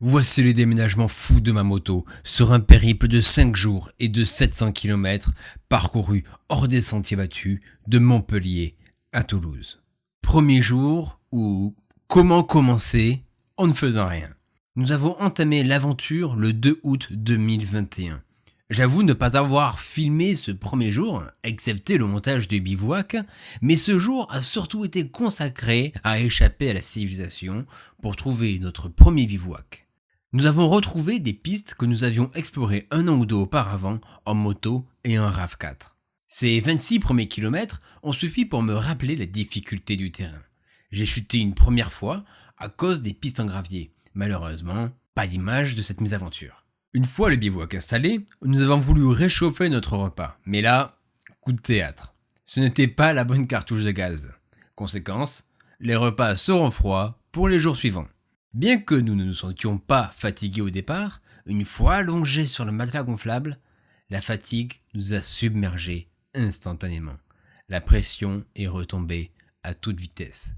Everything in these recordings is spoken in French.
Voici le déménagement fou de ma moto sur un périple de 5 jours et de 700 km parcouru hors des sentiers battus de Montpellier à Toulouse. Premier jour où comment commencer en ne faisant rien. Nous avons entamé l'aventure le 2 août 2021. J'avoue ne pas avoir filmé ce premier jour, excepté le montage du bivouac, mais ce jour a surtout été consacré à échapper à la civilisation pour trouver notre premier bivouac. Nous avons retrouvé des pistes que nous avions explorées un an ou deux auparavant en moto et en RAV4. Ces 26 premiers kilomètres ont suffi pour me rappeler la difficulté du terrain. J'ai chuté une première fois à cause des pistes en gravier. Malheureusement, pas d'image de cette mésaventure. Une fois le bivouac installé, nous avons voulu réchauffer notre repas. Mais là, coup de théâtre. Ce n'était pas la bonne cartouche de gaz. Conséquence, les repas seront froids pour les jours suivants. Bien que nous ne nous sentions pas fatigués au départ, une fois allongés sur le matelas gonflable, la fatigue nous a submergés instantanément. La pression est retombée à toute vitesse,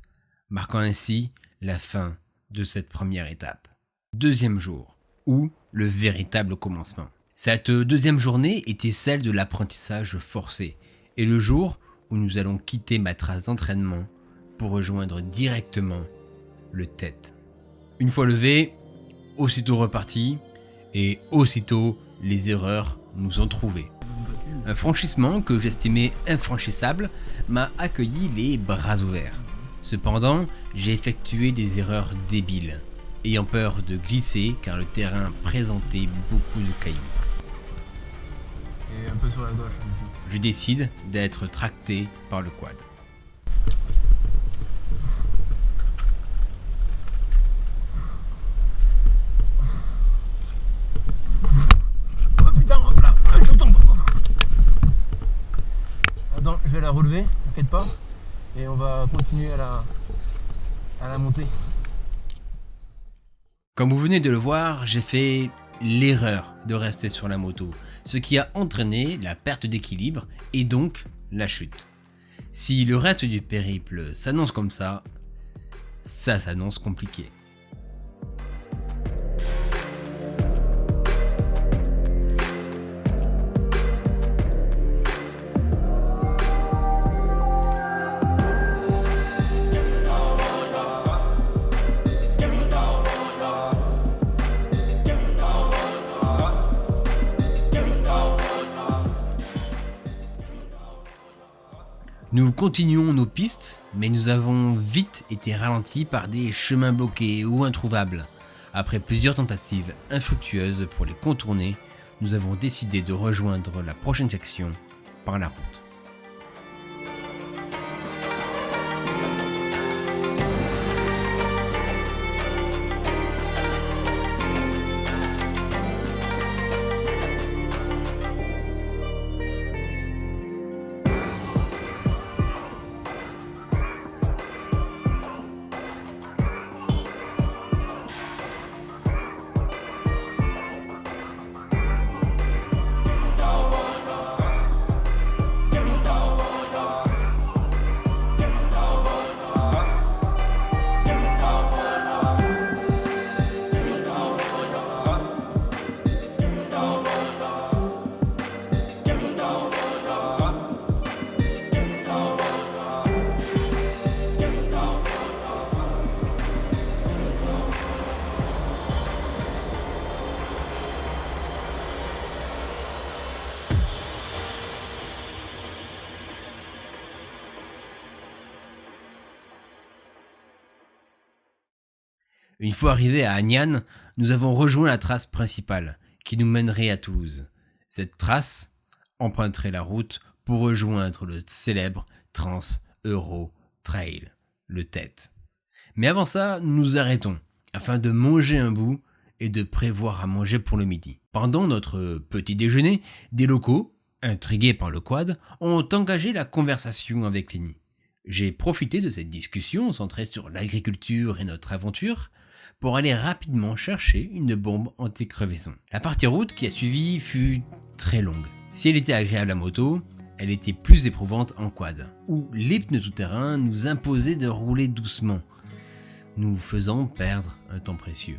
marquant ainsi la fin de cette première étape. Deuxième jour, ou le véritable commencement. Cette deuxième journée était celle de l'apprentissage forcé, et le jour où nous allons quitter ma trace d'entraînement pour rejoindre directement le TET. Une fois levé, aussitôt reparti, et aussitôt les erreurs nous ont trouvés. Un franchissement que j'estimais infranchissable m'a accueilli les bras ouverts. Cependant, j'ai effectué des erreurs débiles, ayant peur de glisser car le terrain présentait beaucoup de cailloux. Et un peu sur la gauche. Je décide d'être tracté par le quad. Oh putain, hop là, je tombe. Attends, je vais la relever, t'inquiète pas. Et on va continuer à la montée. Comme vous venez de le voir, j'ai fait l'erreur de rester sur la moto, ce qui a entraîné la perte d'équilibre et donc la chute. Si le reste du périple s'annonce comme ça s'annonce compliqué. Nous continuons nos pistes, mais nous avons vite été ralentis par des chemins bloqués ou introuvables. Après plusieurs tentatives infructueuses pour les contourner, nous avons décidé de rejoindre la prochaine section par la route. Une fois arrivés à Agnan, nous avons rejoint la trace principale qui nous mènerait à Toulouse. Cette trace emprunterait la route pour rejoindre le célèbre Trans-Euro Trail, le TET. Mais avant ça, nous nous arrêtons afin de manger un bout et de prévoir à manger pour le midi. Pendant notre petit déjeuner, des locaux, intrigués par le quad, ont engagé la conversation avec Lenny. J'ai profité de cette discussion centrée sur l'agriculture et notre aventure pour aller rapidement chercher une bombe anti-crevaison. La partie route qui a suivi fut très longue. Si elle était agréable à moto, elle était plus éprouvante en quad, où les pneus tout-terrain nous imposaient de rouler doucement, nous faisant perdre un temps précieux.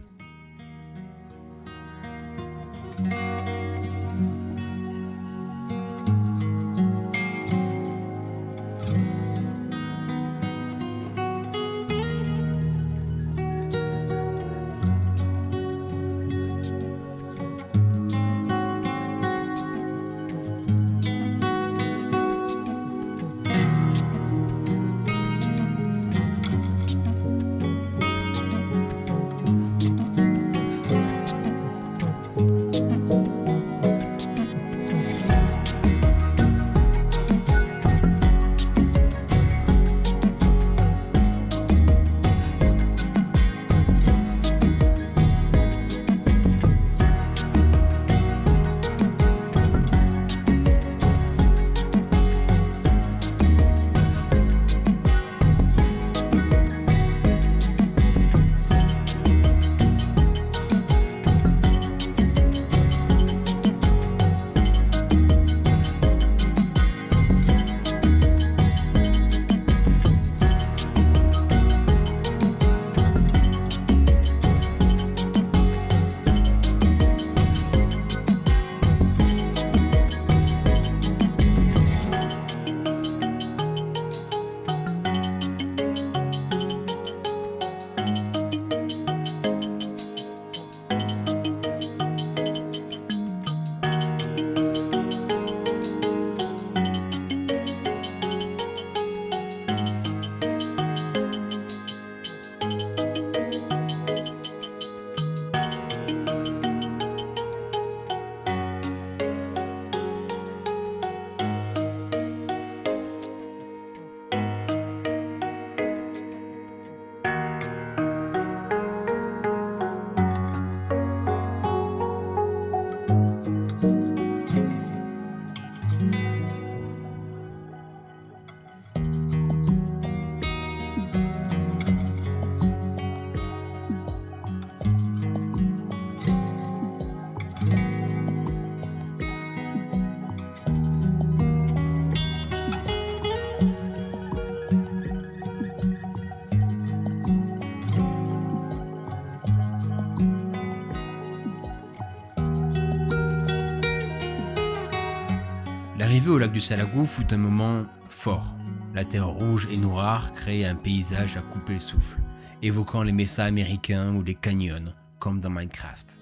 L'arrivée au lac du Salagou fut un moment fort. La terre rouge et noire créait un paysage à couper le souffle, évoquant les messas américains ou les canyons, comme dans Minecraft.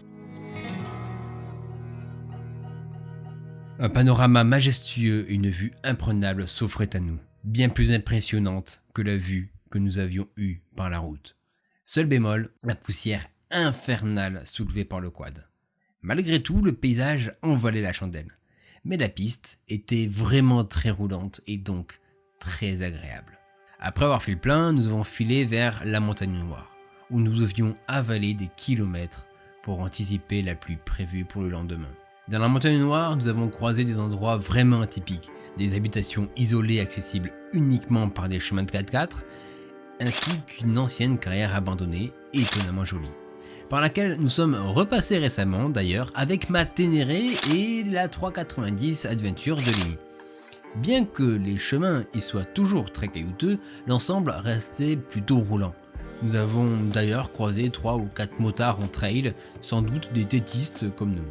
Un panorama majestueux et une vue imprenable s'offraient à nous, bien plus impressionnante que la vue que nous avions eue par la route. Seul bémol, la poussière infernale soulevée par le quad. Malgré tout, le paysage en valait la chandelle. Mais la piste était vraiment très roulante et donc très agréable. Après avoir fait le plein, nous avons filé vers la Montagne Noire, où nous devions avaler des kilomètres pour anticiper la pluie prévue pour le lendemain. Dans la Montagne Noire, nous avons croisé des endroits vraiment atypiques, des habitations isolées accessibles uniquement par des chemins de 4x4, ainsi qu'une ancienne carrière abandonnée, étonnamment jolie, par laquelle nous sommes repassés récemment d'ailleurs avec ma Ténéré et la 390 Adventure de Lémy. Bien que les chemins y soient toujours très caillouteux, l'ensemble restait plutôt roulant. Nous avons d'ailleurs croisé 3 ou 4 motards en trail, sans doute des tétistes comme nous.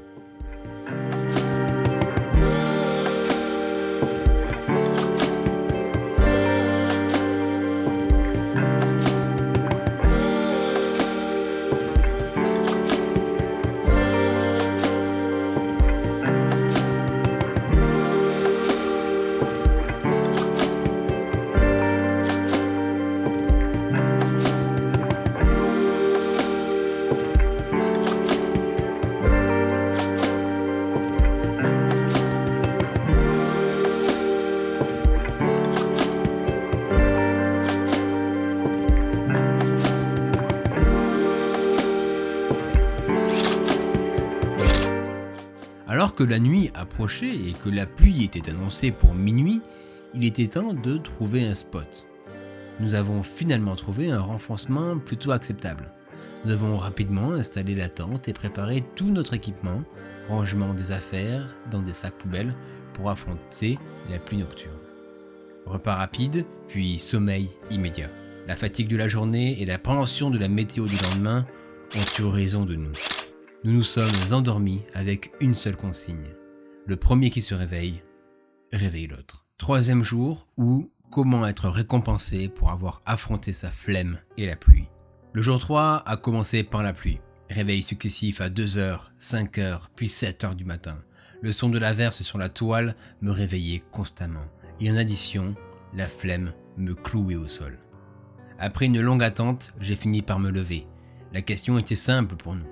Alors que la nuit approchait et que la pluie était annoncée pour minuit, il était temps de trouver un spot. Nous avons finalement trouvé un renfoncement plutôt acceptable. Nous avons rapidement installé la tente et préparé tout notre équipement, rangement des affaires dans des sacs poubelles pour affronter la pluie nocturne. Repas rapide, puis sommeil immédiat. La fatigue de la journée et l'appréhension de la météo du lendemain ont eu raison de nous. Nous nous sommes endormis avec une seule consigne. Le premier qui se réveille l'autre. 3e jour où comment être récompensé pour avoir affronté sa flemme et la pluie. Le jour 3 a commencé par la pluie. Réveil successif à 2h, 5h, puis 7h du matin. Le son de l'averse sur la toile me réveillait constamment. Et en addition, la flemme me clouait au sol. Après une longue attente, j'ai fini par me lever. La question était simple pour nous.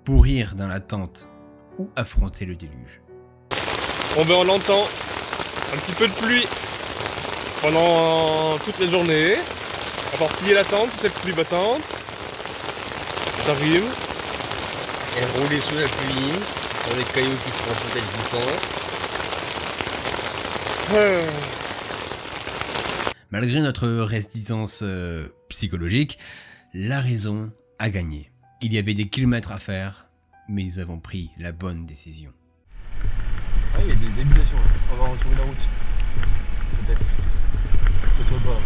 Pourrir dans la tente ou affronter le déluge. Bon ben on l'entend, un petit peu de pluie pendant toute la journée. On va replier la tente, cette pluie battante. Ça rime. Et rouler sous la pluie, sur des cailloux qui se font peut-être glissants. Malgré notre résistance psychologique, la raison a gagné. Il y avait des kilomètres à faire, mais nous avons pris la bonne décision. Ah, il y a des habitations, on va retrouver la route. Peut-être. Peut-être pas,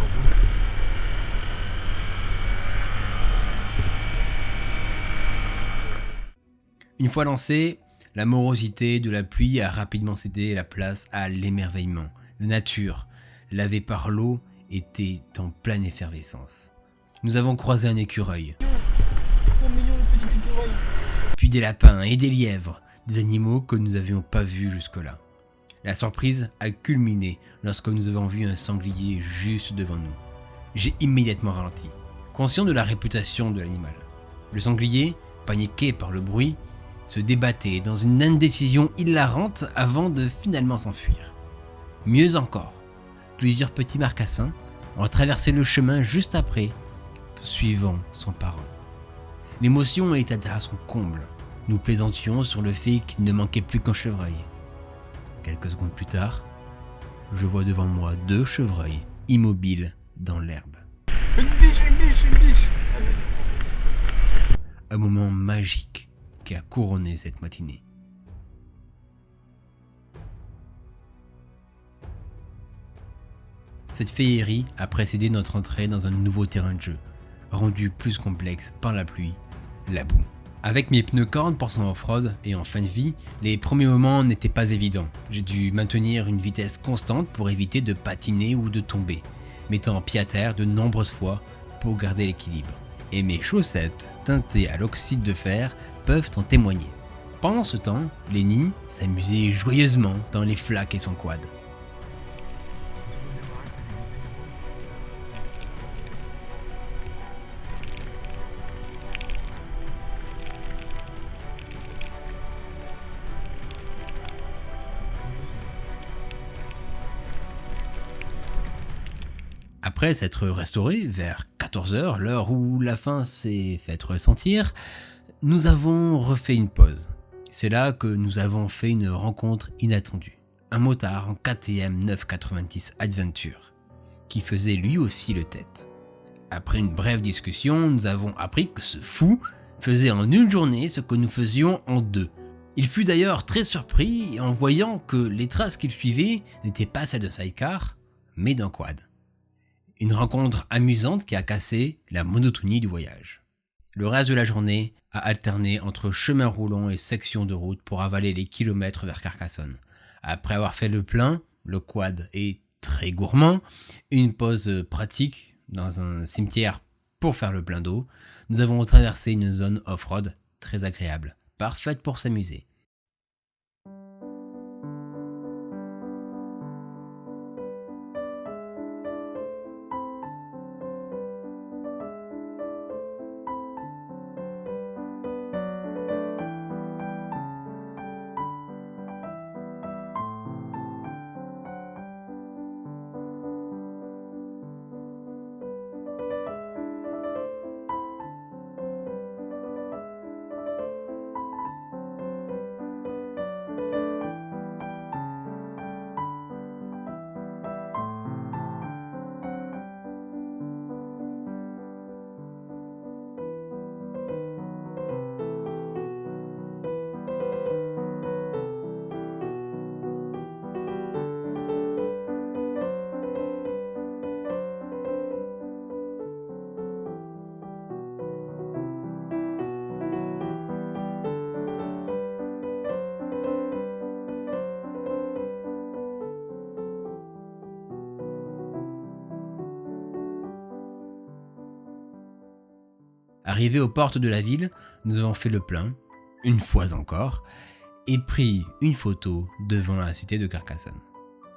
Une fois lancé, la morosité de la pluie a rapidement cédé la place à l'émerveillement. La nature, lavée par l'eau, était en pleine effervescence. Nous avons croisé un écureuil. Puis des lapins et des lièvres, des animaux que nous n'avions pas vus jusque-là. La surprise a culminé lorsque nous avons vu un sanglier juste devant nous. J'ai immédiatement ralenti, conscient de la réputation de l'animal. Le sanglier, paniqué par le bruit, se débattait dans une indécision hilarante avant de finalement s'enfuir. Mieux encore, plusieurs petits marcassins ont traversé le chemin juste après, suivant son parent. L'émotion était à son comble. Nous plaisantions sur le fait qu'il ne manquait plus qu'un chevreuil. Quelques secondes plus tard, je vois devant moi 2 chevreuils immobiles dans l'herbe. Une biche. Un moment magique qui a couronné cette matinée. Cette féerie a précédé notre entrée dans un nouveau terrain de jeu, rendu plus complexe par la pluie, la boue Avec mes pneus cornes pour son off-road et en fin de vie, les premiers moments n'étaient pas évidents. J'ai dû maintenir une vitesse constante pour éviter de patiner ou de tomber, mettant pied à terre de nombreuses fois pour garder l'équilibre. Et mes chaussettes teintées à l'oxyde de fer peuvent en témoigner. Pendant ce temps, Lenny s'amusait joyeusement dans les flaques et son quad. Après s'être restauré vers 14h, l'heure où la faim s'est fait ressentir, nous avons refait une pause. C'est là que nous avons fait une rencontre inattendue. Un motard en KTM 990 Adventure, qui faisait lui aussi le tête. Après une brève discussion, nous avons appris que ce fou faisait en une journée ce que nous faisions en deux. Il fut d'ailleurs très surpris en voyant que les traces qu'il suivait n'étaient pas celles d'un sidecar, mais d'un quad. Une rencontre amusante qui a cassé la monotonie du voyage. Le reste de la journée a alterné entre chemin roulant et section de route pour avaler les kilomètres vers Carcassonne. Après avoir fait le plein, le quad est très gourmand, une pause pratique dans un cimetière pour faire le plein d'eau, nous avons traversé une zone off-road très agréable, parfaite pour s'amuser. Arrivés aux portes de la ville, nous avons fait le plein, une fois encore, et pris une photo devant la cité de Carcassonne.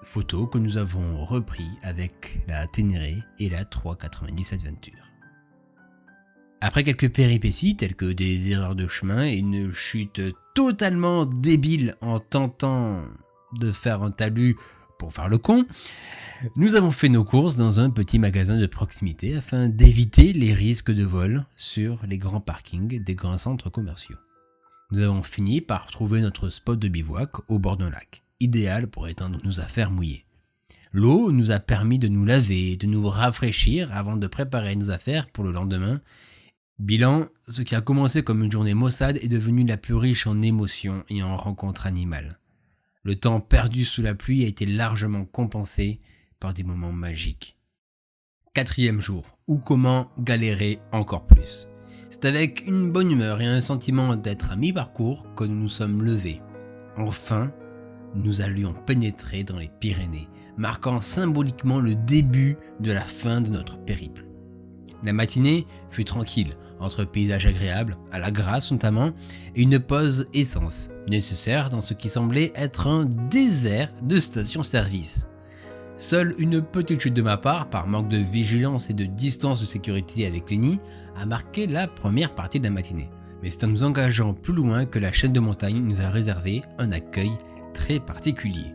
Photo que nous avons repris avec la Ténéré et la 390 Adventure. Après quelques péripéties telles que des erreurs de chemin et une chute totalement débile en tentant de faire un talus pour faire le con, nous avons fait nos courses dans un petit magasin de proximité afin d'éviter les risques de vol sur les grands parkings des grands centres commerciaux. Nous avons fini par trouver notre spot de bivouac au bord d'un lac, idéal pour étendre nos affaires mouillées. L'eau nous a permis de nous laver, de nous rafraîchir avant de préparer nos affaires pour le lendemain. Bilan, ce qui a commencé comme une journée maussade est devenu la plus riche en émotions et en rencontres animales. Le temps perdu sous la pluie a été largement compensé par des moments magiques. 4e jour, ou comment galérer encore plus. C'est avec une bonne humeur et un sentiment d'être à mi-parcours que nous nous sommes levés. Enfin, nous allions pénétrer dans les Pyrénées, marquant symboliquement le début de la fin de notre périple. La matinée fut tranquille, entre paysages agréables, à la Grasse notamment, et une pause essence, nécessaire dans ce qui semblait être un désert de stations-service. Seule une petite chute de ma part, par manque de vigilance et de distance de sécurité avec Lenny, a marqué la première partie de la matinée. Mais c'est en nous engageant plus loin que la chaîne de montagne nous a réservé un accueil très particulier.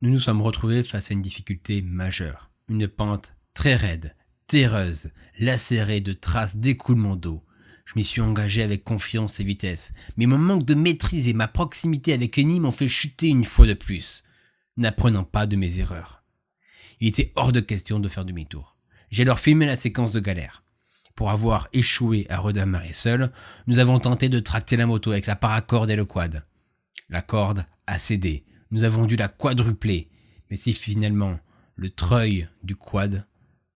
Nous nous sommes retrouvés face à une difficulté majeure. Une pente très raide, terreuse, lacérée de traces d'écoulement d'eau. Je m'y suis engagé avec confiance et vitesse, mais mon manque de maîtrise et ma proximité avec Lenny m'ont fait chuter une fois de plus, n'apprenant pas de mes erreurs. Il était hors de question de faire demi-tour. J'ai alors filmé la séquence de galère. Pour avoir échoué à redémarrer seul, nous avons tenté de tracter la moto avec la paracorde et le quad. La corde a cédé, nous avons dû la quadrupler, mais c'est finalement le treuil du quad,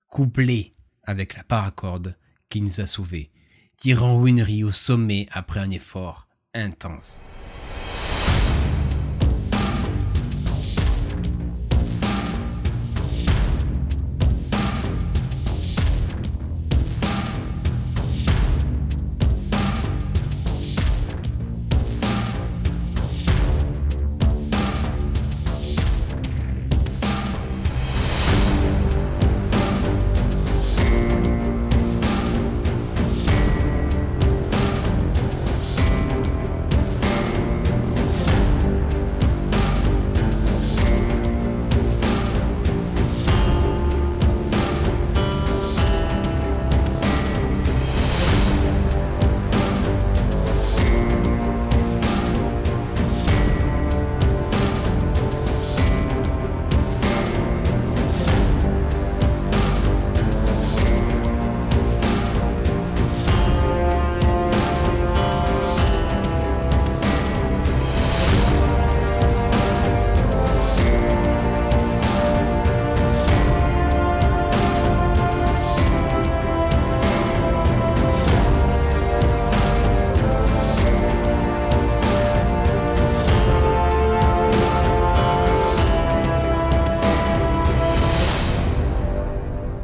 couplé avec la paracorde, qui nous a sauvés, tirant Winry au sommet après un effort intense.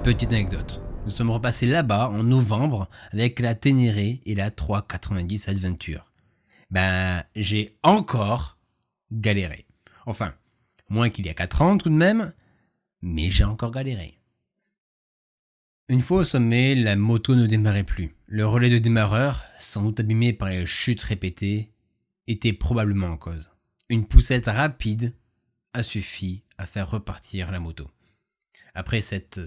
Petite anecdote, nous sommes repassés là-bas en novembre avec la Ténéré et la 390 Adventure. J'ai encore galéré. Enfin, moins qu'il y a 4 ans tout de même, mais j'ai encore galéré. Une fois au sommet, la moto ne démarrait plus. Le relais de démarreur, sans doute abîmé par les chutes répétées, était probablement en cause. Une poussette rapide a suffi à faire repartir la moto. Après cette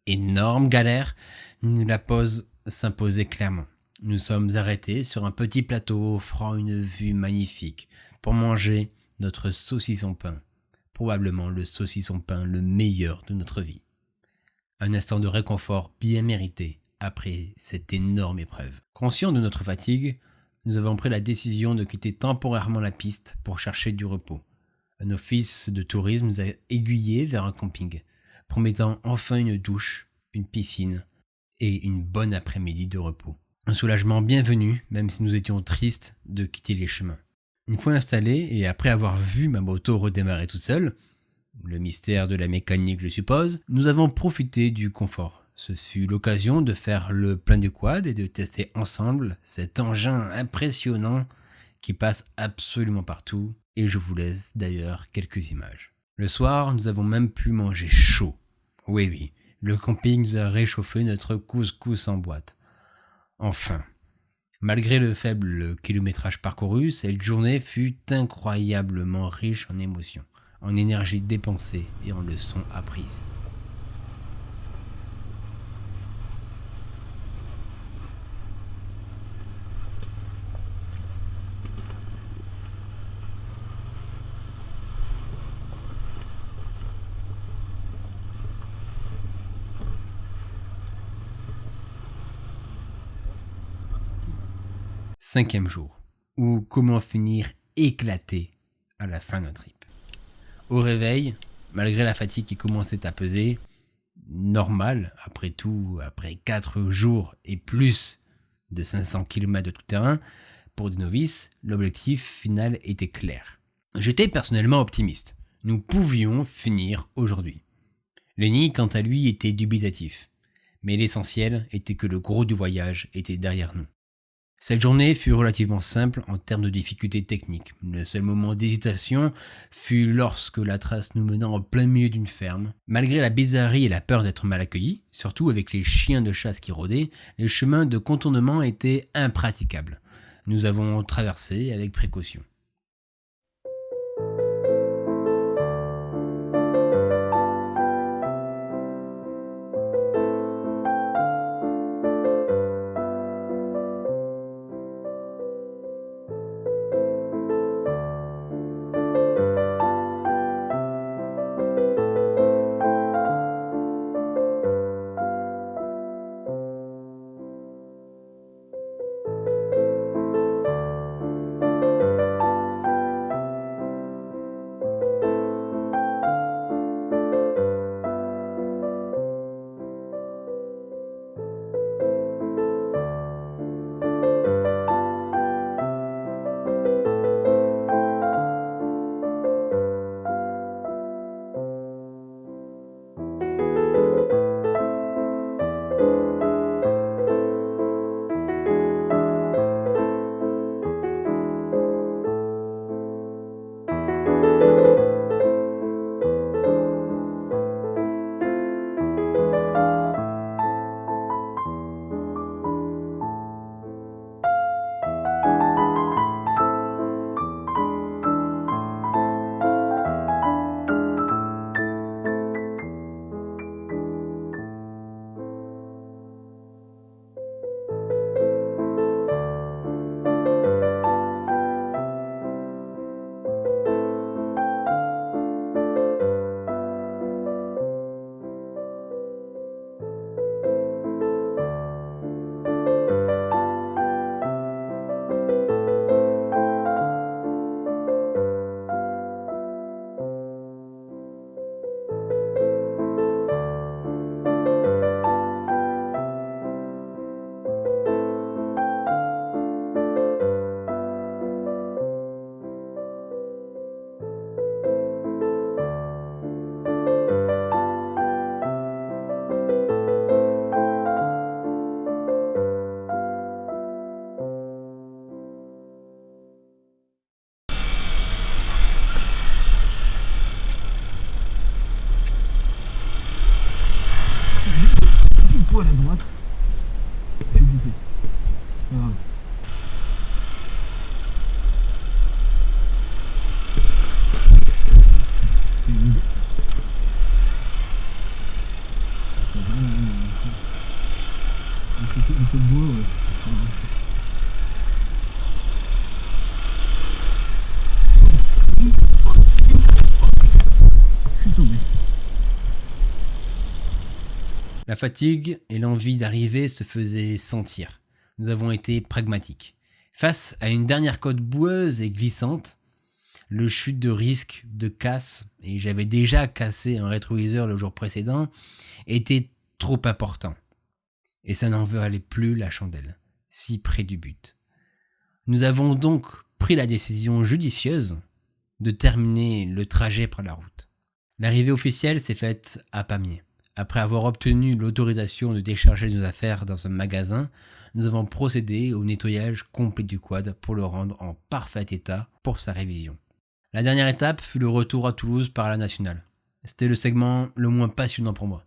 énorme galère, la pause s'imposait clairement. Nous sommes arrêtés sur un petit plateau offrant une vue magnifique pour manger notre saucisson pain, probablement le saucisson pain le meilleur de notre vie. Un instant de réconfort bien mérité après cette énorme épreuve. Conscients de notre fatigue, nous avons pris la décision de quitter temporairement la piste pour chercher du repos. Un office de tourisme nous a aiguillés vers un camping, promettant enfin une douche, une piscine et une bonne après-midi de repos. Un soulagement bienvenu, même si nous étions tristes de quitter les chemins. Une fois installé et après avoir vu ma moto redémarrer toute seule, le mystère de la mécanique je suppose, nous avons profité du confort. Ce fut l'occasion de faire le plein du quad et de tester ensemble cet engin impressionnant qui passe absolument partout, et je vous laisse d'ailleurs quelques images. Le soir, nous avons même pu manger chaud. Oui, le camping nous a réchauffé notre couscous en boîte. Enfin, malgré le faible kilométrage parcouru, cette journée fut incroyablement riche en émotions, en énergie dépensée et en leçons apprises. Cinquième jour, ou comment finir éclaté à la fin d'un trip. Au réveil, malgré la fatigue qui commençait à peser, normal après tout, après 4 jours et plus de 500 km de tout terrain, pour des novices, l'objectif final était clair. J'étais personnellement optimiste. Nous pouvions finir aujourd'hui. Lenny, quant à lui, était dubitatif. Mais l'essentiel était que le gros du voyage était derrière nous. Cette journée fut relativement simple en termes de difficultés techniques. Le seul moment d'hésitation fut lorsque la trace nous menant en plein milieu d'une ferme. Malgré la bizarrerie et la peur d'être mal accueillis, surtout avec les chiens de chasse qui rôdaient, les chemins de contournement étaient impraticables. Nous avons traversé avec précaution. La fatigue et l'envie d'arriver se faisaient sentir. Nous avons été pragmatiques. Face à une dernière côte boueuse et glissante, le chute de risque de casse, et j'avais déjà cassé un rétroviseur le jour précédent, était trop important. Et ça n'en valait plus la chandelle, si près du but. Nous avons donc pris la décision judicieuse de terminer le trajet par la route. L'arrivée officielle s'est faite à Pamiers. Après avoir obtenu l'autorisation de décharger nos affaires dans un magasin, nous avons procédé au nettoyage complet du quad pour le rendre en parfait état pour sa révision. La dernière étape fut le retour à Toulouse par la nationale. C'était le segment le moins passionnant pour moi.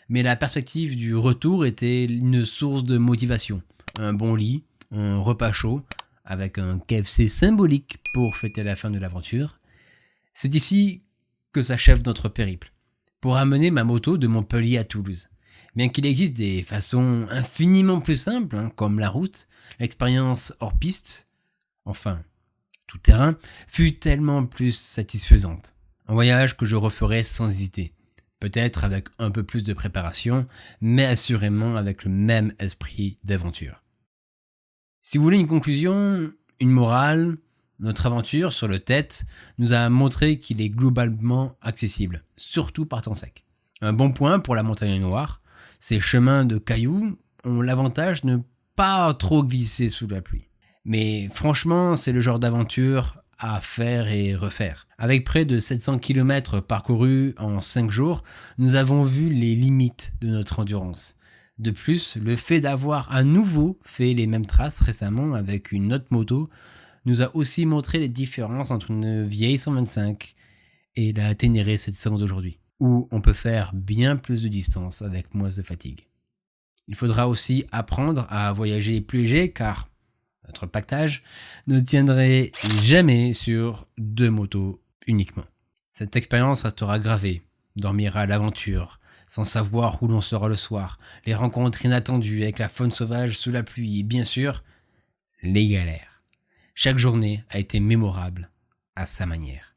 Mais la perspective du retour était une source de motivation. Un bon lit, un repas chaud, avec un KFC symbolique pour fêter la fin de l'aventure. C'est ici que s'achève notre périple, pour amener ma moto de Montpellier à Toulouse. Bien qu'il existe des façons infiniment plus simples, comme la route, l'expérience hors piste, enfin tout terrain, fut tellement plus satisfaisante. Un voyage que je referai sans hésiter. Peut-être avec un peu plus de préparation, mais assurément avec le même esprit d'aventure. Si vous voulez une conclusion, une morale, notre aventure sur le Tête nous a montré qu'il est globalement accessible, surtout par temps sec. Un bon point pour la montagne noire, ces chemins de cailloux ont l'avantage de ne pas trop glisser sous la pluie. Mais franchement, c'est le genre d'aventure à faire et refaire. Avec près de 700 km parcourus en 5 jours, nous avons vu les limites de notre endurance. De plus, le fait d'avoir à nouveau fait les mêmes traces récemment avec une autre moto nous a aussi montré les différences entre une vieille 125 et la Ténéré 700 d'aujourd'hui, où on peut faire bien plus de distance avec moins de fatigue. Il faudra aussi apprendre à voyager plus léger car notre pactage ne tiendrait jamais sur 2 motos uniquement. Cette expérience restera gravée, dormir à l'aventure, sans savoir où l'on sera le soir, les rencontres inattendues avec la faune sauvage sous la pluie et bien sûr, les galères. Chaque journée a été mémorable à sa manière.